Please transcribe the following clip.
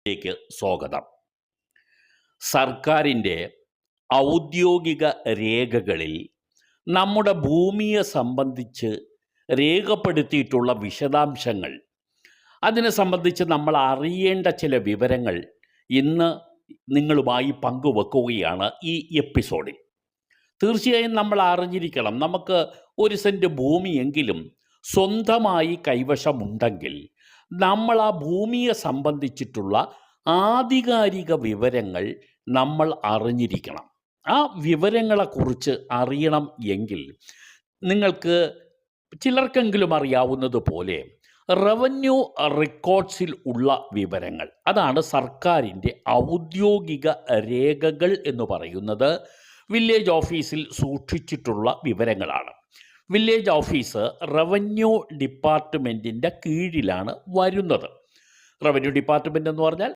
ലേക്ക് സ്വാഗതം. സർക്കാരിൻ്റെ ഔദ്യോഗിക രേഖകളിൽ നമ്മുടെ ഭൂമിയെ സംബന്ധിച്ച് രേഖപ്പെടുത്തിയിട്ടുള്ള വിശദാംശങ്ങൾ, അതിനെ സംബന്ധിച്ച് നമ്മൾ അറിയേണ്ട ചില വിവരങ്ങൾ ഇന്ന് നിങ്ങളുമായി പങ്കുവെക്കുകയാണ് ഈ എപ്പിസോഡിൽ. തീർച്ചയായും നമ്മൾ അറിഞ്ഞിരിക്കണം, നമുക്ക് 1 സെൻറ്റ് ഭൂമിയെങ്കിലും സ്വന്തമായി കൈവശമുണ്ടെങ്കിൽ നമ്മൾ ആ ഭൂമിയെ സംബന്ധിച്ചിട്ടുള്ള ആധികാരിക വിവരങ്ങൾ നമ്മൾ അറിഞ്ഞിരിക്കണം. ആ വിവരങ്ങളെക്കുറിച്ച് അറിയണം എങ്കിൽ നിങ്ങൾക്ക് ചിലർക്കെങ്കിലും അറിയാവുന്നതുപോലെ റവന്യൂ റെക്കോർഡ്സിൽ ഉള്ള വിവരങ്ങൾ, അതാണ് സർക്കാരിൻ്റെ ഔദ്യോഗിക രേഖകൾ എന്ന് പറയുന്നത്, വില്ലേജ് ഓഫീസിൽ സൂക്ഷിച്ചിട്ടുള്ള വിവരങ്ങളാണ്. വില്ലേജ് ഓഫീസ് റവന്യൂ ഡിപ്പാർട്ട്മെൻറ്റിൻ്റെ കീഴിലാണ് വരുന്നത്. റവന്യൂ ഡിപ്പാർട്ട്മെൻറ്റ് എന്ന് പറഞ്ഞാൽ